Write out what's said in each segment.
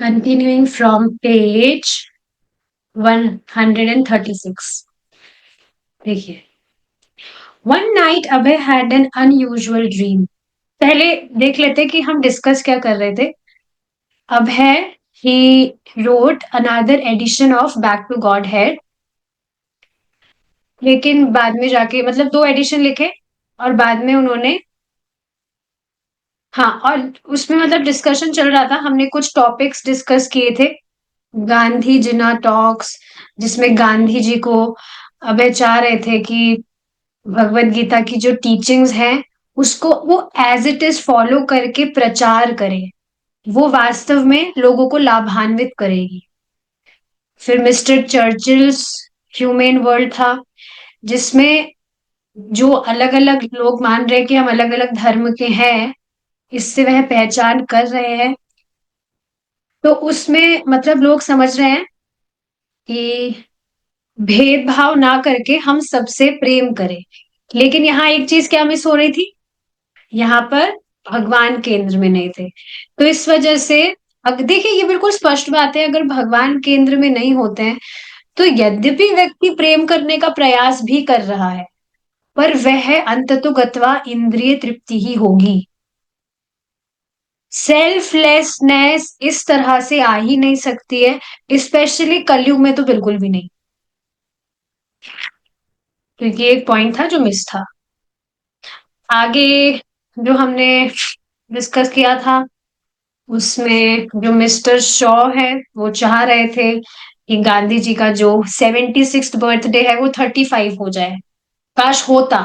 Continuing from page 136. देखिए, one night Abhay had an unusual dream. पहले देख लेते कि हम डिस्कस क्या कर रहे थे. अभय he wrote another edition of Back to Godhead, लेकिन बाद में जाके मतलब दो एडिशन लिखे और बाद में उन्होंने हाँ और उसमें मतलब डिस्कशन चल रहा था. हमने कुछ टॉपिक्स डिस्कस किए थे. गांधी जिना टॉक्स, जिसमें गांधी जी को अभय चाह रहे थे कि भगवत गीता की जो टीचिंग्स हैं उसको वो एज इट इज फॉलो करके प्रचार करें. वो वास्तव में लोगों को लाभान्वित करेगी. फिर मिस्टर चर्चिल्स ह्यूमेन वर्ल्ड था, जिसमें जो अलग अलग लोग मान रहे हैं कि हम अलग अलग धर्म के हैं, इससे वह पहचान कर रहे हैं. तो उसमें मतलब लोग समझ रहे हैं कि भेदभाव ना करके हम सबसे प्रेम करें. लेकिन यहाँ एक चीज क्या मिस हो रही थी, यहाँ पर भगवान केंद्र में नहीं थे. तो इस वजह से अगर देखिए ये बिल्कुल स्पष्ट बात है, अगर भगवान केंद्र में नहीं होते हैं तो यद्यपि व्यक्ति प्रेम करने का प्रयास भी कर रहा है, पर वह अंततोगत्वा इंद्रिय तृप्ति ही होगी. सेल्फलेसनेस इस तरह से आ ही नहीं सकती है, स्पेशली कलयुग में तो बिल्कुल भी नहीं. क्योंकि एक पॉइंट था जो मिस था. आगे जो हमने डिस्कस किया था उसमें जो मिस्टर शॉ है वो चाह रहे थे कि गांधी जी का जो 76th बर्थडे है वो 35 हो जाए. काश होता,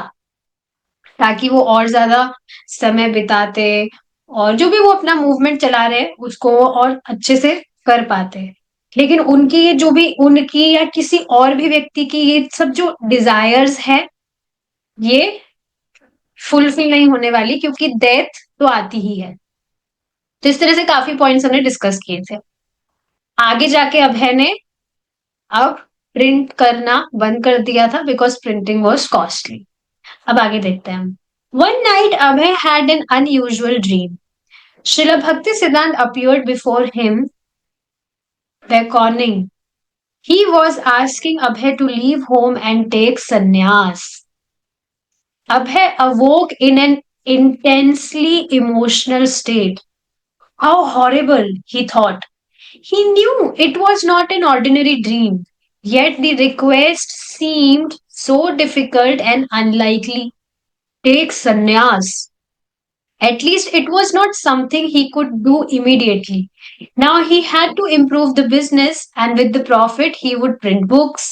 ताकि वो और ज्यादा समय बिताते और जो भी वो अपना मूवमेंट चला रहे हैं उसको वो और अच्छे से कर पाते. लेकिन उनकी ये जो भी उनकी या किसी और भी व्यक्ति की ये सब जो डिजायर्स है ये फुलफिल नहीं होने वाली, क्योंकि डेथ तो आती ही है. तो इस तरह से काफी पॉइंट्स हमने डिस्कस किए थे. आगे जाके अभय ने अब प्रिंट करना बंद कर दिया था बिकॉज प्रिंटिंग वॉज कॉस्टली. अब आगे देखते हैं हम. One night Abhay had an unusual dream. Srila Bhakti Siddhant appeared before him, beckoning. He was asking Abhay to leave home and take sannyas. Abhay awoke in an intensely emotional state. How horrible, he thought. He knew it was not an ordinary dream, yet the request seemed so difficult and unlikely. Take sannyas. At least it was not something he could do immediately. Now he had to improve the business, and with the profit, he would print books.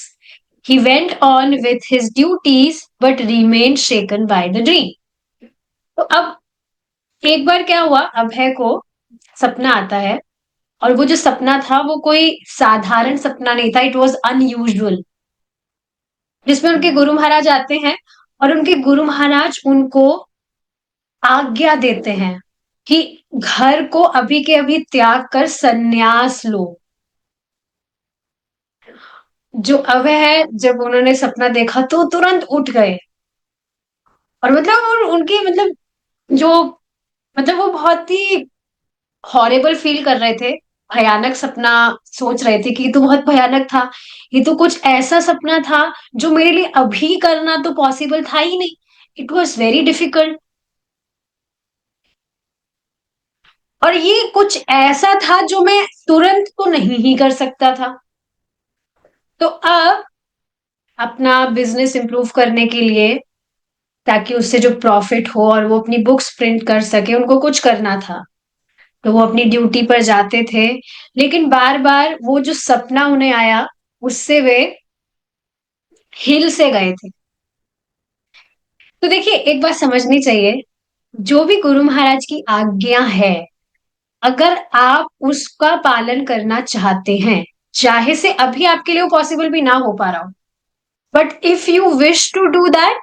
He went on with his duties but remained shaken by the dream. तो अब एक बार क्या हुआ, अभय को सपना आता है और वो जो सपना था वो कोई साधारण सपना नहीं था. It was unusual. जिसमें उनके गुरु महाराज आते हैं और उनके गुरु महाराज उनको आज्ञा देते हैं कि घर को अभी के अभी त्याग कर सन्यास लो. जो अभय है जब उन्होंने सपना देखा तो तुरंत उठ गए. और मतलब और उनकी मतलब जो मतलब वो बहुत ही हॉरेबल फील कर रहे थे. भयानक सपना सोच रहे थे कि ये तो बहुत भयानक था. ये तो कुछ ऐसा सपना था जो मेरे लिए अभी करना तो पॉसिबल था ही नहीं. It was very difficult. और ये कुछ ऐसा था जो मैं तुरंत तो नहीं ही कर सकता था. तो अब अपना बिजनेस इंप्रूव करने के लिए, ताकि उससे जो प्रॉफिट हो और वो अपनी बुक्स प्रिंट कर सके, उनको कुछ करना था. तो वो अपनी ड्यूटी पर जाते थे, लेकिन बार बार वो जो सपना उन्हें आया उससे वे हिल से गए थे. तो देखिए एक बात समझनी चाहिए, जो भी गुरु महाराज की आज्ञा है, अगर आप उसका पालन करना चाहते हैं, चाहे से अभी आपके लिए वो पॉसिबल भी ना हो पा रहा हो, but if you wish to do that,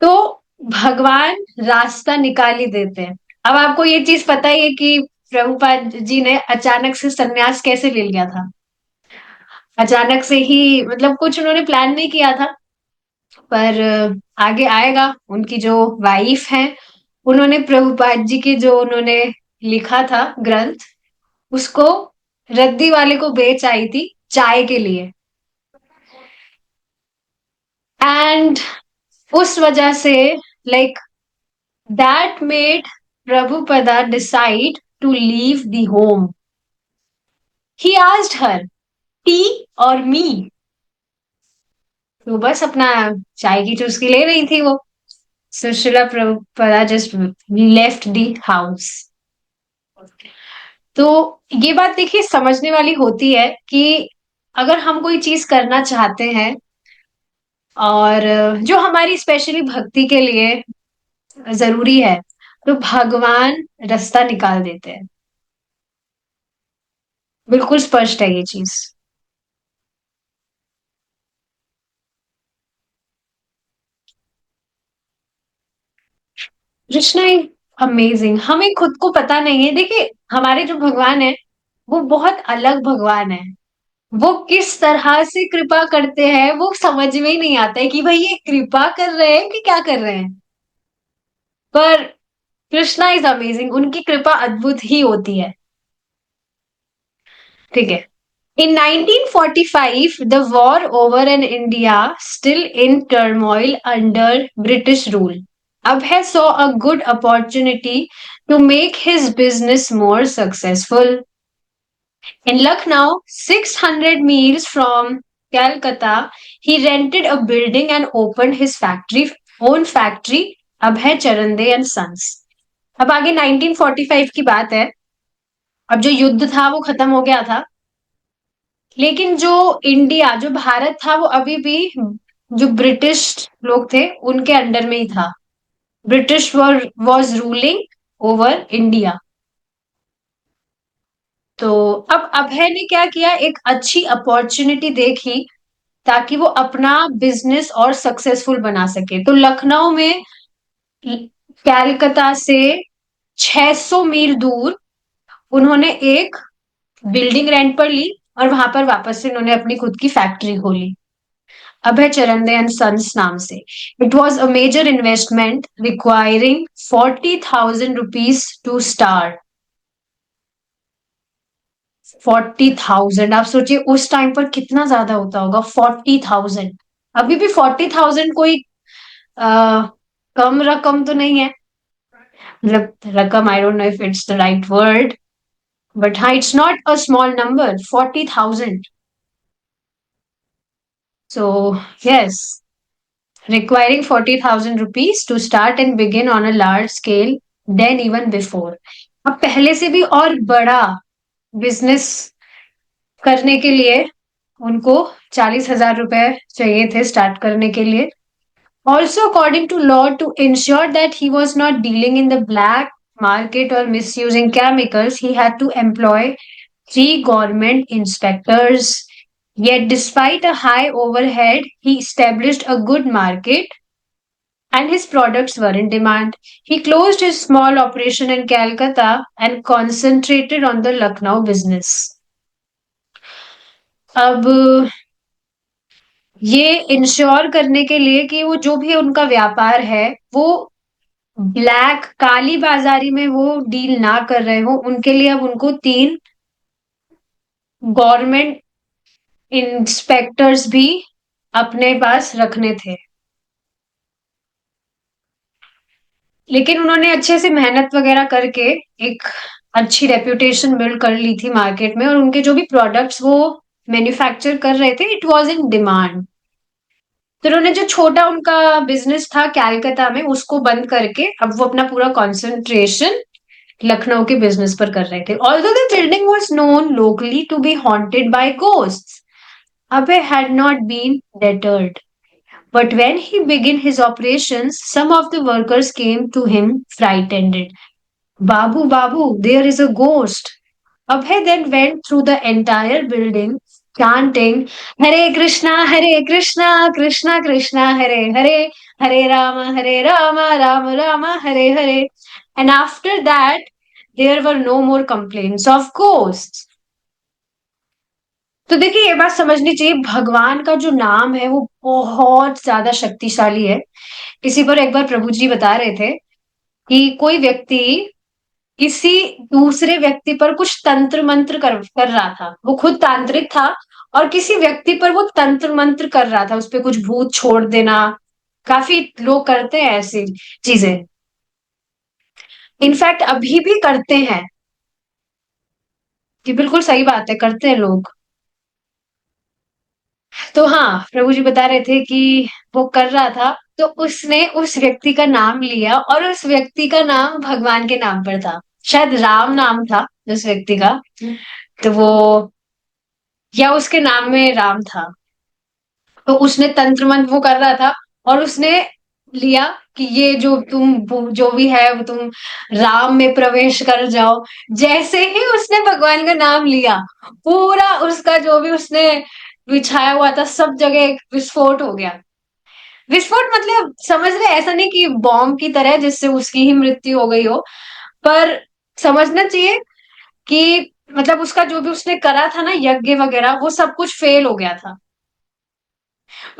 तो भगवान रास्ता निकाल ही देते हैं. अब आपको ये चीज पता ही है कि प्रभुपाद जी ने अचानक से सन्यास कैसे ले लिया था. अचानक से ही मतलब कुछ उन्होंने प्लान नहीं किया था. पर आगे आएगा. उनकी जो वाइफ है उन्होंने प्रभुपाद जी के जो उन्होंने लिखा था ग्रंथ, उसको रद्दी वाले को बेच आई थी चाय के लिए। एंड उस वजह से, like, that made Prabhupada decide to leave the home. He asked her, tea और मी? तो बस अपना चाय की चुस्की ले रही थी वो। Sushila Prabhupada just left the house. तो ये बात देखिए समझने वाली होती है कि अगर हम कोई चीज करना चाहते हैं और जो हमारी स्पेशली भक्ति के लिए जरूरी है, तो भगवान रास्ता निकाल देते हैं। बिल्कुल स्पष्ट है ये चीज। Krishna is amazing. हमें खुद को पता नहीं है। देखिए, हमारे जो भगवान है वो बहुत अलग भगवान है। वो किस तरह से कृपा करते हैं वो समझ में ही नहीं आता है कि भाई ये कृपा कर रहे हैं कि क्या कर रहे हैं। पर कृष्णा इज अमेजिंग, उनकी कृपा अद्भुत ही होती है। ठीक है। In 1945, the war over in India, still in turmoil under British rule, Abhay saw a good opportunity to make his business more successful. In Lucknow, 600 miles from Calcutta, he rented a building and opened his own factory, Abhay Charande and Sons. अब आगे 1945 की बात है। अब जो युद्ध था वो खत्म हो गया था, लेकिन जो इंडिया, जो भारत था, वो अभी भी जो ब्रिटिश लोग थे उनके अंडर में ही था। British was ruling over India. तो अब अभय ने क्या किया, एक अच्छी अपॉर्चुनिटी देखी ताकि वो अपना बिजनेस और सक्सेसफुल बना सके। तो लखनऊ में कैलकाता से 600 मील दूर उन्होंने एक बिल्डिंग रेंट पर ली और वहां पर वापस से उन्होंने अपनी खुद की फैक्ट्री खोली, अभय चरंदे एंड सन्स नाम से। It was a major investment requiring 40,000 rupees to start. 40,000, आप सोचिए उस टाइम पर कितना ज्यादा होता होगा 40,000। अभी भी 40,000 कोई आ, कम रकम तो नहीं है। मतलब रकम, I don't know if it's the right word, but हाँ, it's not a small number 40,000। So yes, requiring 40,000 rupees to start and begin on a large scale than even before। अब पहले से भी और बड़ा बिजनेस करने के लिए उनको 40,000 रुपए चाहिए थे स्टार्ट करने के लिए। Also, according to law, to ensure that he was not dealing in the black market or misusing chemicals, he had to employ 3 government inspectors. Yet, despite a high overhead, he established a good market and his products were in demand. He closed his small operation in Calcutta and concentrated on the Lucknow business. अब ये ensure करने के लिए कि वो जो भी उनका व्यापार है वो ब्लैक, काली बाजारी में वो डील ना कर रहे हो, उनके लिए अब उनको 3 गवर्नमेंट इंस्पेक्टर्स भी अपने पास रखने थे। लेकिन उन्होंने अच्छे से मेहनत वगैरह करके एक अच्छी रेप्यूटेशन बिल्ड कर ली थी मार्केट में, और उनके जो भी प्रोडक्ट्स वो मैन्युफैक्चर कर रहे थे इट वाज इन डिमांड। तो उन्होंने जो छोटा उनका बिजनेस था कैलकाता में उसको बंद करके अब वो अपना पूरा कंसंट्रेशन लखनऊ के बिजनेस पर कर रहे थे। Although the building was known locally to be haunted by ghosts, Abhay had not been deterred. But when he began his operations, some of the workers came to him frightened. Babu, Babu, there is a ghost. Abhay then went through the entire building chanting, Hare Krishna, Hare Krishna, Krishna Krishna, Hare Hare, Hare Rama, Rama Rama, Hare Hare. And after that, there were no more complaints of ghosts. तो देखिए, ये बात समझनी चाहिए, भगवान का जो नाम है वो बहुत ज्यादा शक्तिशाली है। इसी पर एक बार प्रभु जी बता रहे थे कि कोई व्यक्ति किसी दूसरे व्यक्ति पर कुछ तंत्र मंत्र कर रहा था। वो खुद तांत्रिक था और किसी व्यक्ति पर वो तंत्र मंत्र कर रहा था, उस पे कुछ भूत छोड़ देना। काफी लोग करते हैं ऐसी चीजें, इनफैक्ट अभी भी करते हैं। कि बिल्कुल सही बात है, करते हैं लोग। तो हाँ, प्रभु जी बता रहे थे कि वो कर रहा था, तो उसने उस व्यक्ति का नाम लिया और उस व्यक्ति का नाम भगवान के नाम पर था। शायद राम नाम था उस व्यक्ति का। तो वो, या उसके नाम में राम था। तो उसने तंत्र मंत्र वो कर रहा था और उसने लिया कि ये जो जो भी है वो तुम राम में प्रवेश कर जाओ। जैसे ही उसने भगवान का नाम लिया, पूरा उसका जो भी उसने बिछाया हुआ था सब जगह एक विस्फोट हो गया। विस्फोट मतलब समझ रहे, ऐसा नहीं कि बॉम्ब की तरह जिससे उसकी ही मृत्यु हो गई हो, पर समझना चाहिए कि मतलब उसका जो भी उसने करा था ना, यज्ञ वगैरह, वो सब कुछ फेल हो गया था।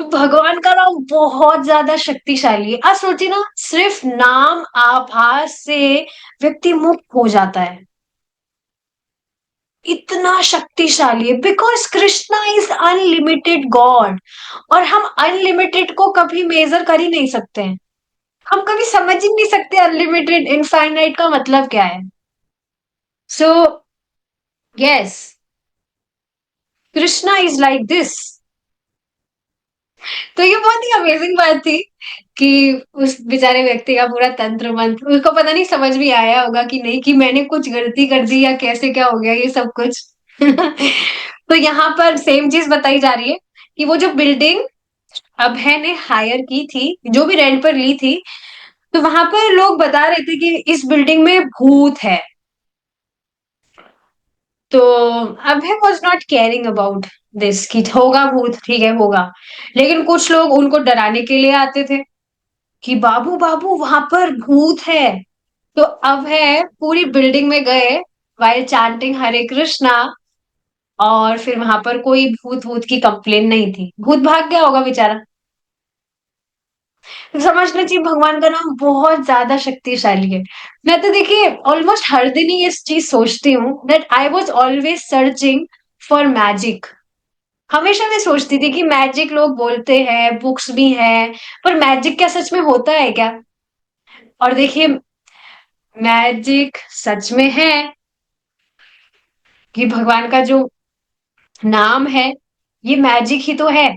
भगवान का नाम बहुत ज्यादा शक्तिशाली है। आप सोचिए ना, सिर्फ नाम आभास से व्यक्ति मुक्त हो जाता है। इतना शक्तिशाली है because Krishna is unlimited God. और हम अनलिमिटेड को कभी मेजर कर ही नहीं सकते हैं। हम कभी समझ ही नहीं सकते अनलिमिटेड इनफाइनाइट का मतलब क्या है। So yes, Krishna is like this. तो ये बहुत ही अमेजिंग बात थी कि उस बेचारे व्यक्ति का पूरा तंत्र मंत्र उसको पता नहीं समझ भी आया होगा कि नहीं, कि मैंने कुछ गलती कर दी या कैसे क्या हो गया ये सब कुछ। तो यहाँ पर सेम चीज बताई जा रही है कि वो जो बिल्डिंग अभय ने हायर की थी, जो भी रेंट पर ली थी, तो वहां पर लोग बता रहे थे कि इस बिल्डिंग में भूत है। तो Abhay was not caring about this कि होगा भूत, ठीक है होगा। लेकिन कुछ लोग उनको डराने के लिए आते थे कि बाबू बाबू वहां पर भूत है। तो अब है पूरी बिल्डिंग में गए वाइल चांटिंग हरे कृष्णा, और फिर वहां पर कोई भूत भूत की कंप्लेन नहीं थी, भूत भाग गया होगा बेचारा। तो समझना चाहिए भगवान का नाम बहुत ज्यादा शक्तिशाली है। मैं तो देखिए ऑलमोस्ट हर दिन ही इस चीज सोचती हूँ that I was always searching for magic. हमेशा मैं सोचती थी कि मैजिक लोग बोलते हैं, बुक्स भी हैं, पर मैजिक क्या सच में होता है क्या? और देखिए, मैजिक सच में है कि भगवान का जो नाम है ये मैजिक ही तो है।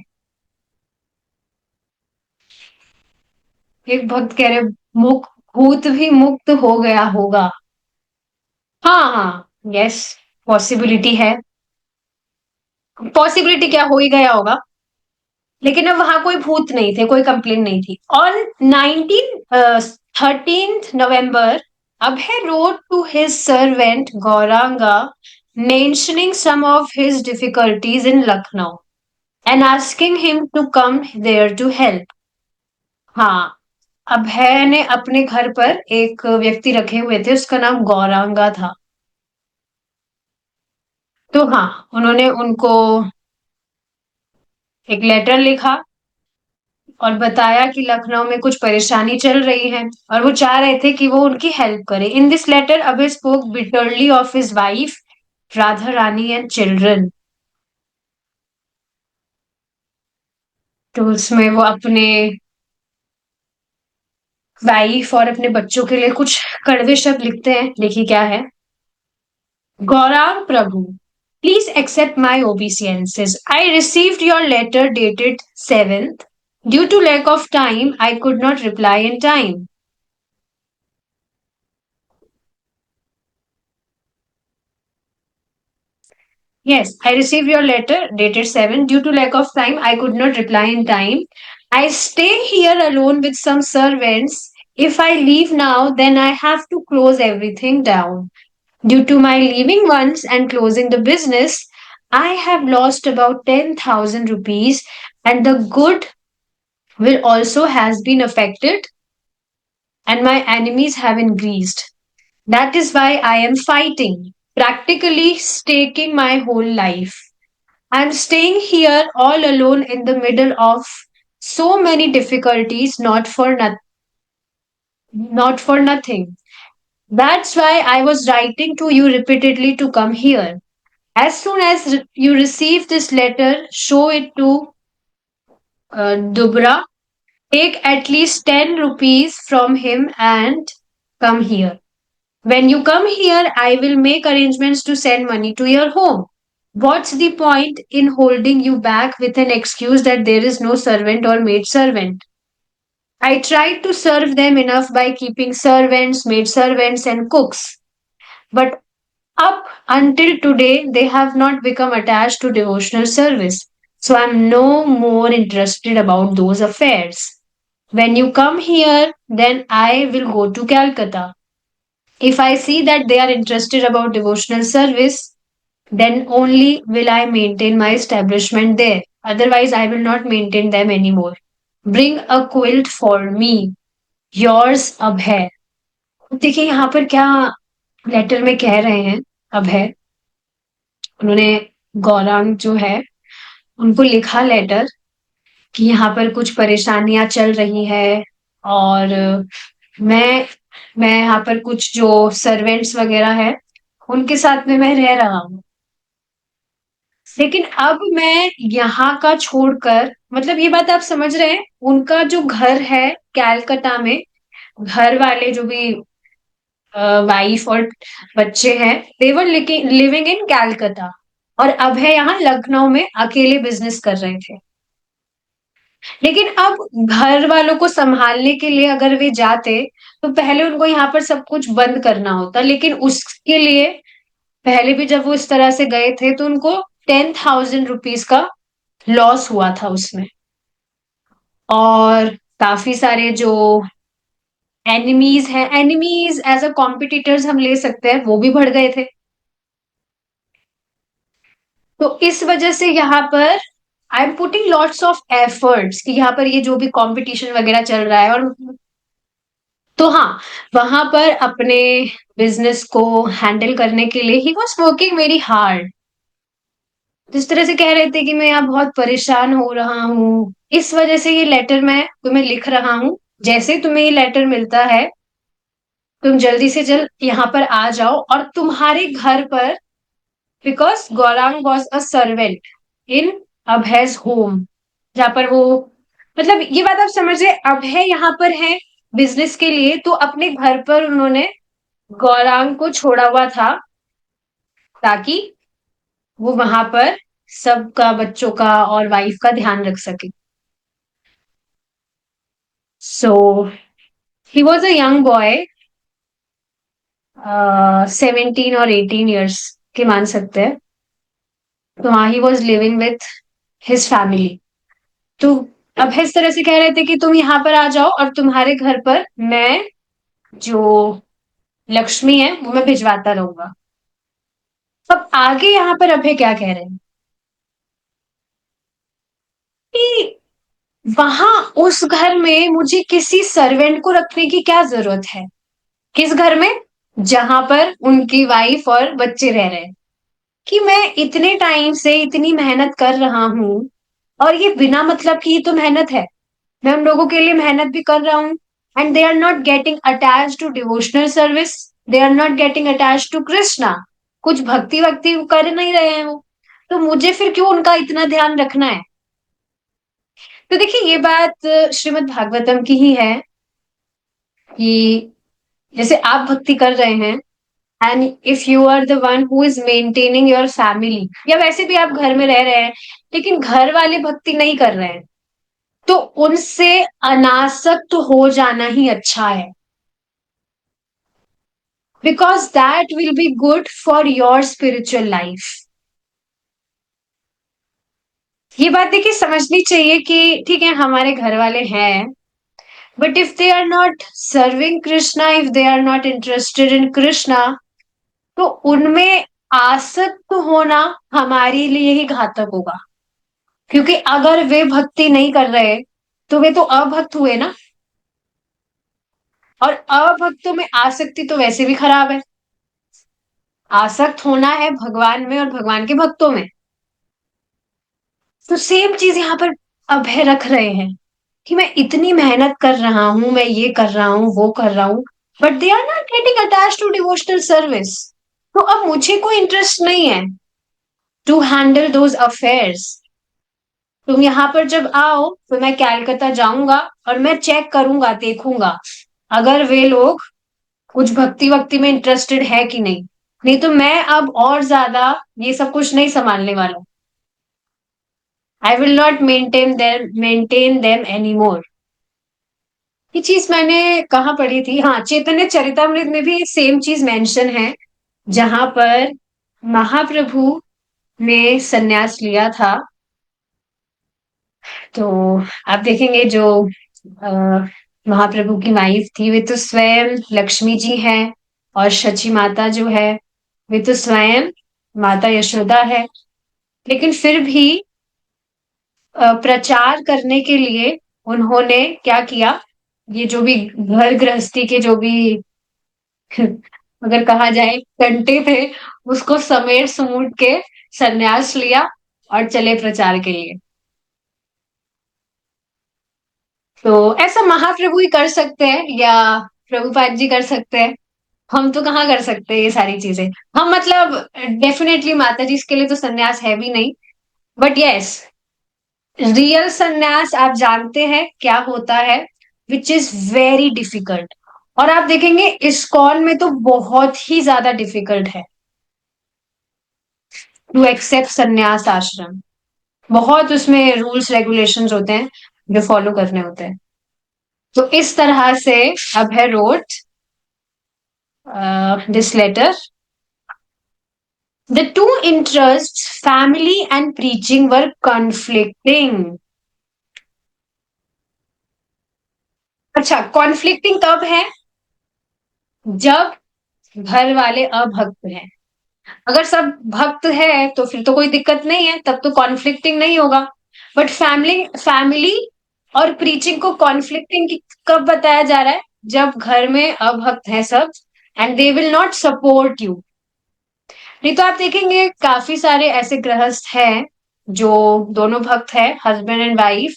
एक भक्त कह रहे, मुख भूत भी मुक्त हो गया होगा। हाँ हाँ, यस, पॉसिबिलिटी है। पॉसिबिलिटी क्या, हो ही गया होगा। लेकिन अब वहां कोई भूत नहीं थे, कोई कंप्लेन नहीं थी। On 13th November, Abhay wrote to his servant Gauranga, mentioning some of his difficulties in Lucknow and asking him to come there to help. हाँ, अभय ने अपने घर पर एक व्यक्ति रखे हुए थे, उसका नाम गौरांगा था। तो हाँ, उन्होंने उनको एक लेटर लिखा और बताया कि लखनऊ में कुछ परेशानी चल रही है और वो चाह रहे थे कि वो उनकी हेल्प करे। In this letter Abhay spoke bitterly of his wife Radha Rani and children. तो उसमें वो अपने वाइफ और अपने बच्चों के लिए कुछ कड़वे शब्द लिखते हैं। देखिए क्या है। गौरांग प्रभु, please accept my obeisances. I received your letter dated 7th. Due to lack of time, I could not reply in time. Yes, I received your letter dated 7. Due to lack of time, I could not reply in time. I stay here alone with some servants. If I leave now, then I have to close everything down. Due to my leaving once and closing the business, I have lost about 10,000 rupees, and the good will also has been affected, and my enemies have increased. That is why I am fighting, practically staking my whole life. I'm staying here all alone in the middle of so many difficulties, not for nothing. That's why I was writing to you repeatedly to come here. As soon as you receive this letter, show it to Dubra. Take at least 10 rupees from him and come here. When you come here, I will make arrangements to send money to your home. What's the point in holding you back with an excuse that there is no servant or maid servant? I tried to serve them enough by keeping servants, maid servants, and cooks. But up until today, they have not become attached to devotional service. So I'm no more interested about those affairs. When you come here, then I will go to Calcutta. If I see that they are interested about devotional service, then only will I maintain my establishment there. Otherwise, I will not maintain them anymore. Bring a quilt for me. Yours Abhay. देखिए यहाँ पर क्या letter में कह रहे हैं अभय। उन्होंने गौरांग जो है उनको लिखा लेटर कि यहाँ पर कुछ परेशानियां चल रही है और मैं मैं यहाँ पर कुछ जो सर्वेंट्स वगैरह है उनके साथ में मैं रह रहा हूँ। लेकिन अब मैं यहाँ का छोड़कर मतलब ये बात आप समझ रहे हैं उनका जो घर है कैलकाटा में घर वाले जो भी वाइफ और बच्चे हैं देवर लिविंग इन कैलकाटा और अब है यहाँ लखनऊ में अकेले बिजनेस कर रहे थे। लेकिन अब घर वालों को संभालने के लिए अगर वे जाते तो पहले उनको यहाँ पर सब कुछ बंद करना होता लेकिन उसके लिए पहले भी जब वो इस तरह से गए थे तो उनको 10,000 रुपीज का लॉस हुआ था उसमें और काफी सारे जो एनिमीज हैं एनिमीज एज अ कॉम्पिटिटर्स हम ले सकते हैं वो भी बढ़ गए थे। तो इस वजह से यहाँ पर I am putting lots of efforts कि यहाँ पर ये जो भी कंपटीशन वगैरह चल रहा है और तो हाँ वहां पर अपने बिजनेस को हैंडल करने के लिए he was working very hard. जिस तरह से कह रहे थे कि मैं यहाँ बहुत परेशान हो रहा हूँ इस वजह से ये लेटर मैं तुम्हें लिख रहा हूँ। जैसे तुम्हें ये लेटर मिलता है तुम जल्दी से जल्द यहाँ पर आ जाओ और तुम्हारे घर पर because Gaurang was a servant in Abhay's home जहां पर वो मतलब ये बात आप समझ रहे अभय यहाँ पर है बिजनेस के लिए तो अपने घर पर उन्होंने गौरांग को छोड़ा हुआ था ताकि वो वहां पर सबका बच्चों का और वाइफ का ध्यान रख सके। So he was a young boy 17 और 18 ईयर्स के मान सकते हैं। तो वहां he was living with his family. तो अब इस तरह से कह रहे थे कि तुम यहाँ पर आ जाओ और तुम्हारे घर पर मैं जो लक्ष्मी है वो मैं भिजवाता रहूंगा। अब आगे यहाँ पर अभय क्या कह रहे हैं कि वहां उस घर में मुझे किसी सर्वेंट को रखने की क्या जरूरत है। किस घर में जहां पर उनकी वाइफ और बच्चे रह रहे हैं कि मैं इतने टाइम से इतनी मेहनत कर रहा हूं और ये बिना मतलब की ही तो मेहनत है। मैं उन लोगों के लिए मेहनत भी कर रहा हूँ and they are not getting attach to devotional service they are not getting attach to Krishna कुछ भक्ति वक्ति कर नहीं रहे हैं वो। तो मुझे फिर क्यों उनका इतना ध्यान रखना है। तो देखिए ये बात श्रीमद् भागवतम की ही है कि जैसे आप भक्ति कर रहे हैं and if you are the one who is maintaining your family या वैसे भी आप घर में रह रहे हैं लेकिन घर वाले भक्ति नहीं कर रहे हैं तो उनसे अनासक्त हो जाना ही अच्छा है because that will be good for your spiritual life. ये बात देखिए समझनी चाहिए कि ठीक है हमारे घर वाले हैं but if they are not serving Krishna if they are not interested in Krishna तो उनमें आसक्त होना हमारे लिए ही घातक होगा। क्योंकि अगर वे भक्ति नहीं कर रहे तो वे तो अभक्त हुए ना और अभक्तों में आसक्ति तो वैसे भी खराब है। आसक्त होना है भगवान में और भगवान के भक्तों में। तो सेम चीज यहाँ पर अभय रख रहे हैं कि मैं इतनी मेहनत कर रहा हूं मैं ये कर रहा हूँ वो कर रहा हूँ but they are not getting attach to devotional service. तो अब मुझे कोई इंटरेस्ट नहीं है टू हैंडल दोज अफेयर्स। तुम यहाँ पर जब आओ तो मैं कैलकाता जाऊंगा और मैं चेक करूंगा, देखूंगा अगर वे लोग कुछ भक्ति वक्ति में इंटरेस्टेड है कि नहीं। नहीं तो मैं अब और ज्यादा ये सब कुछ नहीं संभालने वाला। I will not maintain them any more. ये चीज मैंने कहाँ पढ़ी थी, हाँ, चैतन्य चरितमृत में भी सेम चीज मेंशन है, जहां पर महाप्रभु ने सन्यास लिया था। तो आप देखेंगे जो अ, महाप्रभु की वाइफ थी वे तो स्वयं लक्ष्मी जी हैं, और शची माता जो है वे तो स्वयं माता यशोदा है। लेकिन फिर भी प्रचार करने के लिए उन्होंने क्या किया, ये जो भी घर गृहस्थी के जो भी अगर कहा जाए कंटे थे, उसको समेट समूट के सन्यास लिया और चले प्रचार के लिए। तो ऐसा महाप्रभु ही कर सकते हैं या प्रभुपाद जी कर सकते हैं। हम तो कहाँ कर सकते हैं ये सारी चीजें। हम मतलब डेफिनेटली माता जी इसके लिए तो सन्यास है भी नहीं। बट यस, रियल सन्यास आप जानते हैं क्या होता है, विच इज वेरी डिफिकल्ट। और आप देखेंगे इस्कॉन में तो बहुत ही ज्यादा डिफिकल्ट है टू एक्सेप्ट सन्यास आश्रम। बहुत उसमें रूल्स रेगुलेशंस होते हैं जो फॉलो करने होते हैं। तो इस तरह से Abhay wrote this letter. The two interests, family and preaching, were conflicting. अच्छा, कॉन्फ्लिक्टिंग कब है? जब घर वाले अभक्त हैं। अगर सब भक्त है तो फिर तो कोई दिक्कत नहीं है, तब तो कॉन्फ्लिक्टिंग नहीं होगा। बट फैमिली फैमिली और प्रीचिंग को कॉन्फ्लिक्टिंग कब बताया जा रहा है? जब घर में अभक्त है सब, and they will not support you. नहीं तो आप देखेंगे काफी सारे ऐसे गृहस्थ हैं जो दोनों भक्त हैं, हस्बैंड एंड वाइफ,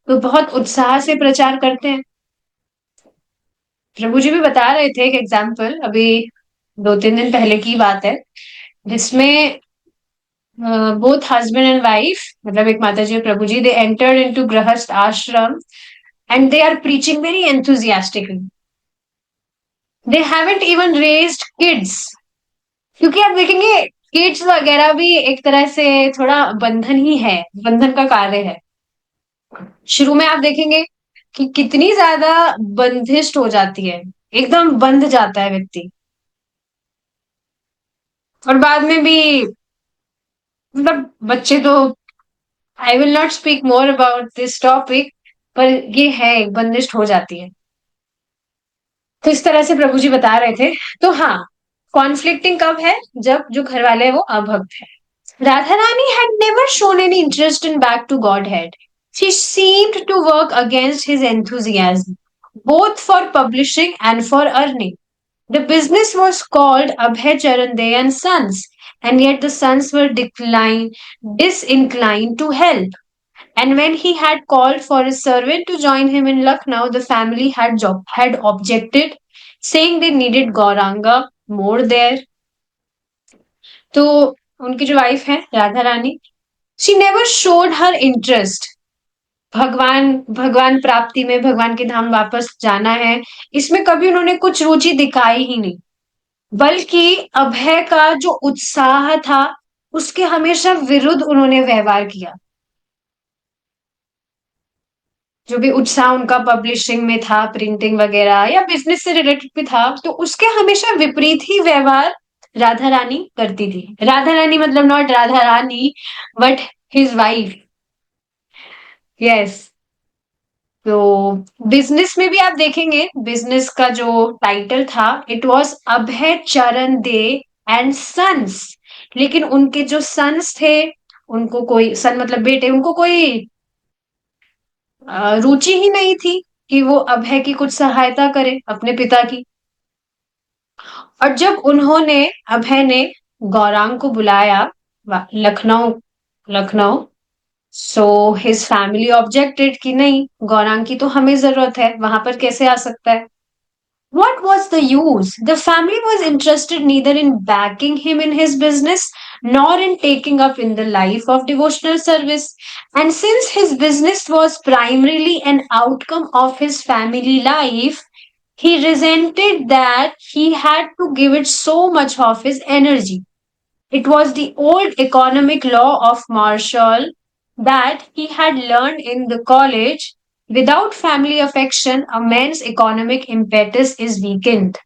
तो बहुत उत्साह से प्रचार करते हैं। प्रभु जी भी बता रहे थे एक एग्जाम्पल, अभी 2-3 दिन पहले की बात है, जिसमें बोथ हस्बैंड एंड वाइफ, मतलब एक माता जी और प्रभु जी, they entered into grihastha ashram and they are preaching very enthusiastically. They haven't even raised kids. क्योंकि आप देखेंगे किड्स वगैरह भी एक तरह से थोड़ा बंधन ही है, बंधन का कार्य है। शुरू में आप देखेंगे कि कितनी ज्यादा बंदिष्ट हो जाती है, एकदम बंध जाता है व्यक्ति। और बाद में भी मतलब बच्चे तो, I will not speak more about this topic, पर ये है, एक बंदिष्ट हो जाती है। तो इस तरह से प्रभु जी बता रहे थे। तो हाँ, कॉन्फ्लिक्टिंग कब है? जब जो घर वाले हैं वो अभक्त है। Radharani had never shown any interest in back to Godhead. She seemed to work against his enthusiasm, both for publishing and for earning. The business was called Abhay Charanday and Sons, and yet the sons were disinclined to help. And when he had called for a servant to join him in Lucknow, the family had objected, saying they needed Gauranga more there. तो उनकी जो wife है Radha Rani, she never showed her interest. भगवान भगवान प्राप्ति में, भगवान के धाम वापस जाना है, इसमें कभी उन्होंने कुछ रुचि दिखाई ही नहीं। बल्कि अभय का जो उत्साह था उसके हमेशा विरुद्ध उन्होंने व्यवहार किया। जो भी उत्साह उनका पब्लिशिंग में था, प्रिंटिंग वगैरह या बिजनेस से रिलेटेड भी था, तो उसके हमेशा विपरीत ही व्यवहार राधा रानी करती थी। राधा रानी मतलब not Radha Rani, but his wife. Yes. तो बिजनेस में भी आप देखेंगे, बिजनेस का जो टाइटल था इट वाज अभय चरण दे एंड सन्स। लेकिन उनके जो सन्स थे, उनको कोई, सन मतलब बेटे, उनको कोई रुचि ही नहीं थी कि वो अभय की कुछ सहायता करे अपने पिता की। और जब उन्होंने, अभय ने गौरांग को बुलाया Lucknow, Lucknow, so his family objected कि नहीं, गौरांग की तो हमें जरूरत है, वहां पर कैसे आ सकता है। What was the use? The family was interested neither in backing him in his business nor in taking up in the life of devotional service. And since his business was primarily an outcome of his family life, he resented that he had to give it so much of his energy. It was the old economic law of Marshall that he had learned in the college. Without family affection, a man's economic impetus is weakened.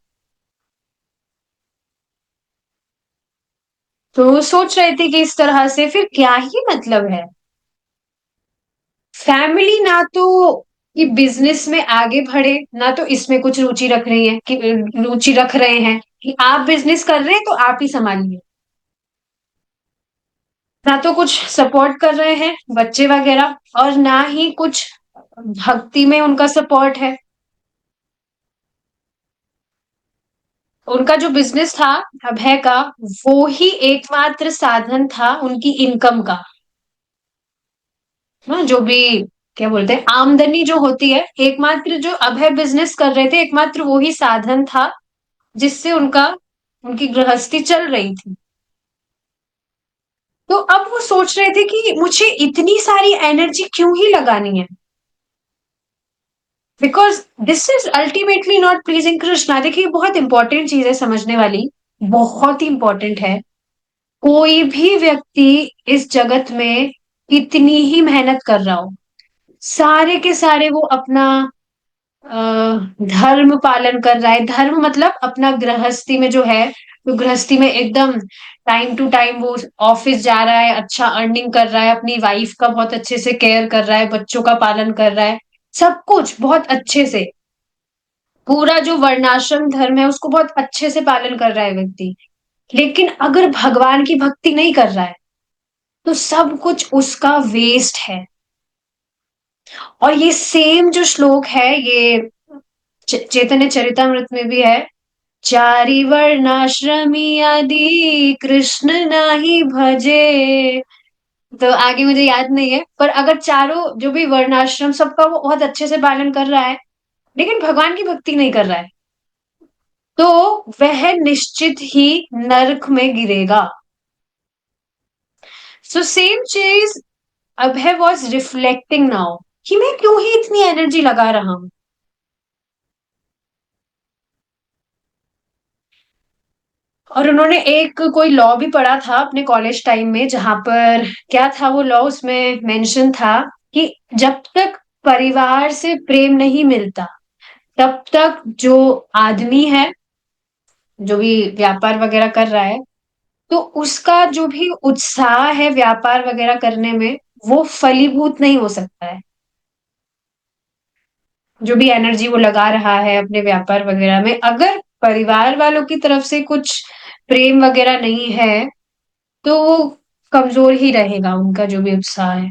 तो वो सोच रहे थे कि इस तरह से फिर क्या ही मतलब है। फैमिली ना तो ये बिजनेस में आगे बढ़े, ना तो इसमें कुछ रुचि रख रही है कि रुचि रख रहे हैं कि आप बिजनेस कर रहे हैं तो आप ही संभालिए। ना तो कुछ सपोर्ट कर रहे हैं बच्चे वगैरह, और ना ही कुछ भक्ति में उनका सपोर्ट है। उनका जो बिजनेस था अभय का, वो ही एकमात्र साधन था उनकी इनकम का। ना जो भी क्या बोलते हैं, आमदनी जो होती है, एकमात्र जो अभय बिजनेस कर रहे थे, एकमात्र वो ही साधन था जिससे उनका उनकी गृहस्थी चल रही थी। तो अब वो सोच रहे थे कि मुझे इतनी सारी एनर्जी क्यों ही लगानी है, because this is ultimately not pleasing Krishna. देखिए बहुत इंपॉर्टेंट चीज है समझने वाली, बहुत ही इंपॉर्टेंट है। कोई भी व्यक्ति इस जगत में इतनी ही मेहनत कर रहा हो, सारे के सारे वो अपना धर्म पालन कर रहा है, धर्म मतलब अपना गृहस्थी में जो है, तो गृहस्थी में एकदम टाइम टू टाइम वो ऑफिस जा रहा है, अच्छा अर्निंग कर रहा है, अपनी वाइफ का बहुत अच्छे से केयर कर रहा है, बच्चों का पालन कर रहा है, सब कुछ बहुत अच्छे से, पूरा जो वर्णाश्रम धर्म है उसको बहुत अच्छे से पालन कर रहा है व्यक्ति। लेकिन अगर भगवान की भक्ति नहीं कर रहा है तो सब कुछ उसका वेस्ट है। और ये सेम जो श्लोक है, ये चैतन्य चरितामृत में भी है, चारि वर्णाश्रमी आदि कृष्ण नाही भजे। तो आगे मुझे याद नहीं है, पर अगर चारों जो भी वर्णाश्रम सबका वो बहुत अच्छे से पालन कर रहा है लेकिन भगवान की भक्ति नहीं कर रहा है, तो वह निश्चित ही नरक में गिरेगा। सो सेम चीज अभय वॉज रिफ्लेक्टिंग नाउ कि मैं क्यों ही इतनी एनर्जी लगा रहा हूं। और उन्होंने एक कोई लॉ भी पढ़ा था अपने कॉलेज टाइम में, जहां पर क्या था वो लॉ, उसमें मेंशन था कि जब तक परिवार से प्रेम नहीं मिलता तब तक जो आदमी है, जो भी व्यापार वगैरह कर रहा है, तो उसका जो भी उत्साह है व्यापार वगैरह करने में, वो फलीभूत नहीं हो सकता है। जो भी एनर्जी वो लगा रहा है अपने व्यापार वगैरह में, अगर परिवार वालों की तरफ से कुछ प्रेम वगैरह नहीं है, तो वो कमजोर ही रहेगा उनका जो भी उत्साह है।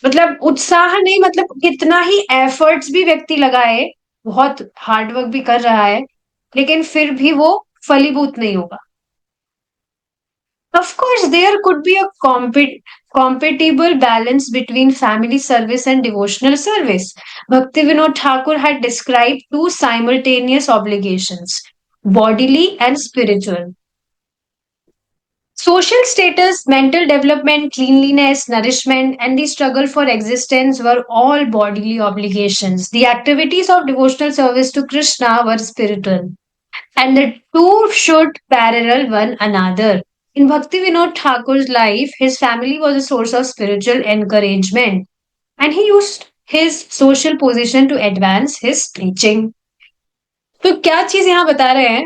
मतलब उत्साह नहीं, मतलब कितना ही एफर्ट्स भी व्यक्ति लगाए, बहुत हार्डवर्क भी कर रहा है, लेकिन फिर भी वो फलीभूत नहीं होगा। Of course, there could be a compatible balance between family service and devotional service. Bhaktivinoda Thakur had described two simultaneous obligations, bodily and spiritual. Social status, mental development, cleanliness, nourishment, and the struggle for existence were all bodily obligations. The activities of devotional service to Krishna were spiritual, and the two should parallel one another. In Bhakti Vinod Thakur's life, his family was a source of spiritual encouragement, and he used his social position to advance his preaching. तो क्या चीज यहाँ बता रहे हैं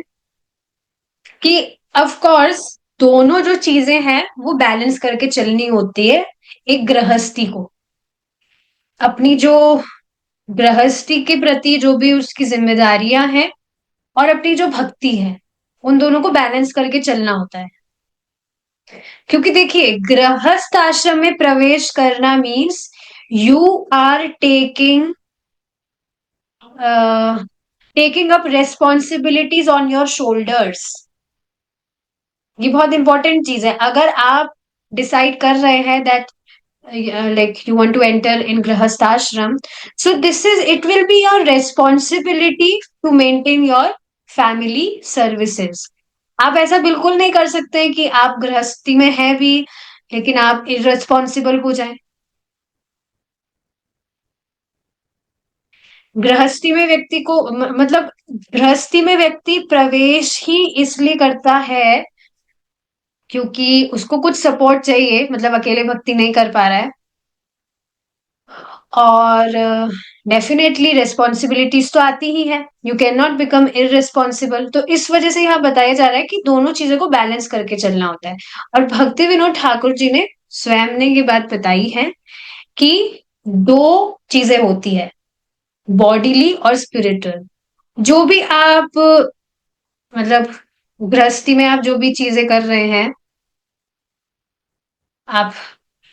कि of course दोनों जो चीजें हैं वो बैलेंस करके चलनी होती है एक गृहस्थी को। अपनी जो गृहस्थी के प्रति जो भी उसकी जिम्मेदारियां हैं और अपनी जो भक्ति है, उन दोनों को बैलेंस करके चलना होता है। क्योंकि देखिए गृहस्थ आश्रम में प्रवेश करना means you are taking up responsibilities on your shoulders. ये बहुत इंपॉर्टेंट चीज है। अगर आप डिसाइड कर रहे हैं that like you want to enter in grahasthashram, so this is, it will be your responsibility to maintain your family services. आप ऐसा बिल्कुल नहीं कर सकते हैं कि आप गृहस्थी में हैं भी लेकिन आप इररिस्पॉन्सिबल हो जाएं। गृहस्थी में व्यक्ति को मतलब गृहस्थी में व्यक्ति प्रवेश ही इसलिए करता है क्योंकि उसको कुछ सपोर्ट चाहिए, मतलब अकेले भक्ति नहीं कर पा रहा है। और डेफिनेटली रिस्पॉन्सिबिलिटीज तो आती ही है, you can not become irresponsible. तो इस वजह से यहाँ बताया जा रहा है कि दोनों चीजों को बैलेंस करके चलना होता है। और भक्ति विनोद ठाकुर जी ने स्वयं ने ये बात बताई है कि दो चीजें होती है, बॉडीली और स्पिरिचुअल। जो भी आप मतलब गृहस्थी में आप जो भी चीजें कर रहे हैं, आप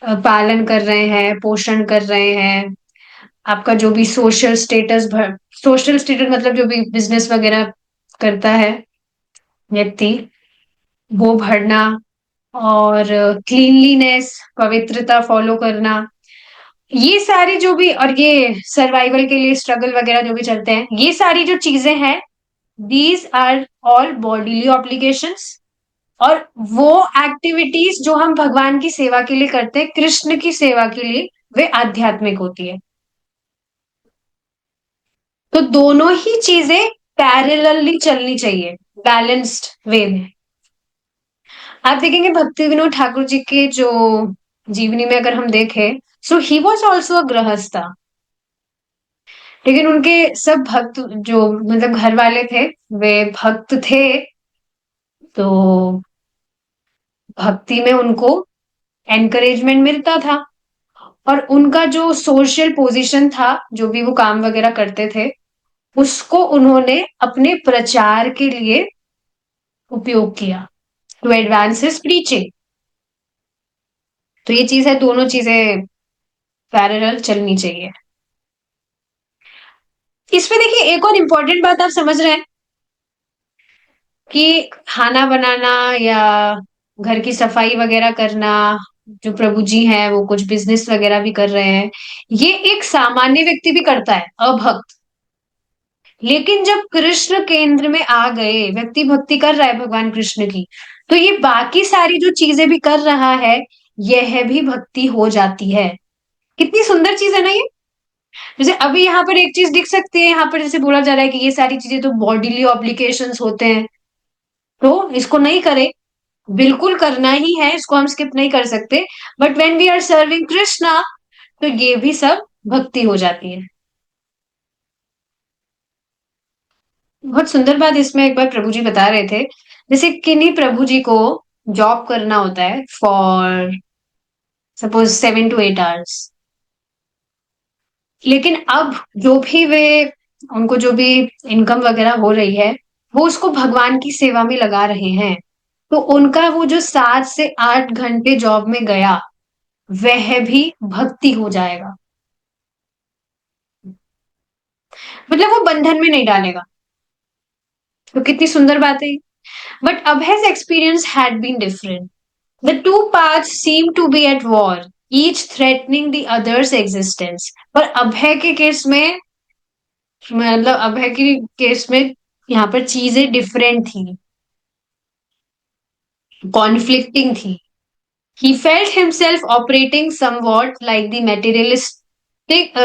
पालन कर रहे हैं, पोषण कर रहे हैं, आपका जो भी सोशल स्टेटस मतलब जो भी बिजनेस वगैरह करता है व्यक्ति, वो भरना, और क्लीनलीनेस, पवित्रता फॉलो करना, ये सारी जो भी, और ये सर्वाइवल के लिए स्ट्रगल वगैरह जो भी चलते हैं, ये सारी जो चीजें हैं, these are all bodily obligations. और वो एक्टिविटीज जो हम भगवान की सेवा के लिए करते हैं, कृष्ण की सेवा के लिए, वे आध्यात्मिक होती है। तो दोनों ही चीजें पैरेलली चलनी चाहिए, बैलेंस्ड वे में। आप देखेंगे भक्ति विनोद ठाकुर जी के जो जीवनी में अगर हम देखें, सो ही वॉज ऑल्सो अ गृहस्था, लेकिन उनके सब भक्त जो मतलब घर वाले थे, वे भक्त थे। तो भक्ति में उनको एनकरेजमेंट मिलता था, और उनका जो सोशल पोजीशन था, जो भी वो काम वगैरह करते थे, उसको उन्होंने अपने प्रचार के लिए उपयोग किया, टू एडवांस हिज प्रीचिंग। तो ये चीज है, दोनों चीजें पैरेलल चलनी चाहिए। इसमें देखिए एक और इम्पोर्टेंट बात आप समझ रहे हैं कि खाना बनाना या घर की सफाई वगैरह करना, जो प्रभु जी हैं वो कुछ बिजनेस वगैरह भी कर रहे हैं, ये एक सामान्य व्यक्ति भी करता है, अभक्त। लेकिन जब कृष्ण केंद्र में आ गए, व्यक्ति भक्ति कर रहा है भगवान कृष्ण की, तो ये बाकी सारी जो चीजें भी कर रहा है, यह भी भक्ति हो जाती है। कितनी सुंदर चीज है ना ये। जैसे अभी यहाँ पर एक चीज दिख सकती है, यहाँ पर जैसे बोला जा रहा है कि ये सारी चीजें तो बॉडीली ऑब्लिगेशंस होते हैं, तो इसको नहीं करे, बिल्कुल करना ही है, इसको हम स्किप नहीं कर सकते। But when we are serving Krishna, तो ये भी सब भक्ति हो जाती है। बहुत सुंदर बात इसमें एक बार प्रभु जी बता रहे थे, जैसे किन्हीं प्रभु जी को जॉब करना होता है फॉर सपोज 7 to 8 hours, लेकिन अब जो भी वे, उनको जो भी इनकम वगैरह हो रही है, वो उसको भगवान की सेवा में लगा रहे हैं। तो उनका वो जो 7 से 8 घंटे जॉब में गया, वह भी भक्ति हो जाएगा। मतलब वो बंधन में नहीं डालेगा। तो कितनी सुंदर बात है। But Abhay's experience had been different. The two paths seemed to be at war, each threatening the other's existence. पर अभय के केस में, मतलब अभय के केस में यहाँ पर चीजें डिफरेंट थी, कॉन्फ्लिक्टिंग थी। He felt himself operating somewhat like the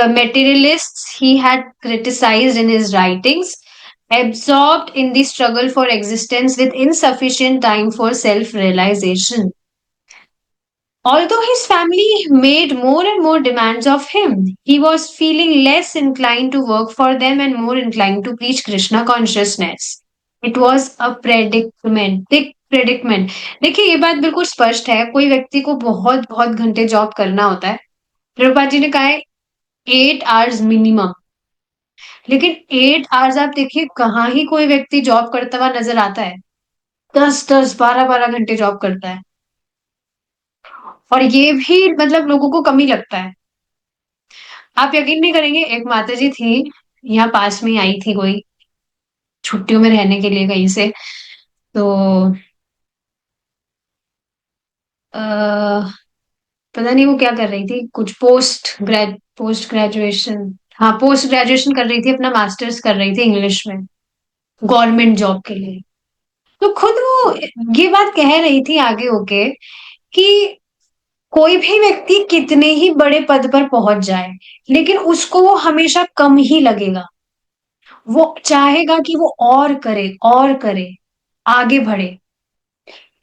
materialists he had criticized in his writings, absorbed in the struggle for existence with insufficient time for self realization. Although his family made more and more demands of him, he was feeling less inclined to work for them and more inclined to preach Krishna consciousness. It was a predicament. प्रेडिक्टमेंट। देखिए ये बात बिल्कुल स्पष्ट है, कोई व्यक्ति को बहुत बहुत घंटे जॉब करना होता है। प्रभुपाद जी ने कहा है 8 hours मिनिमम, लेकिन 8 hours आप देखिए कहाँ ही कोई व्यक्ति जॉब करता हुआ नजर आता है। 10 10 12 12 घंटे जॉब करता है, और ये भी मतलब लोगों को कम ही लगता है। आप यकीन नहीं करेंगे, एक माता जी थी, यहाँ पास में ही आई थी कोई छुट्टियों में रहने के लिए कहीं से। तो पता नहीं वो क्या कर रही थी, कुछ पोस्ट ग्रेजुएशन, हाँ पोस्ट ग्रेजुएशन कर रही थी, अपना मास्टर्स कर रही थी इंग्लिश में, गवर्नमेंट जॉब के लिए। तो खुद वो ये बात कह रही थी आगे होके कि कोई भी व्यक्ति कितने ही बड़े पद पर पहुंच जाए, लेकिन उसको वो हमेशा कम ही लगेगा। वो चाहेगा कि वो और करे, आगे बढ़े।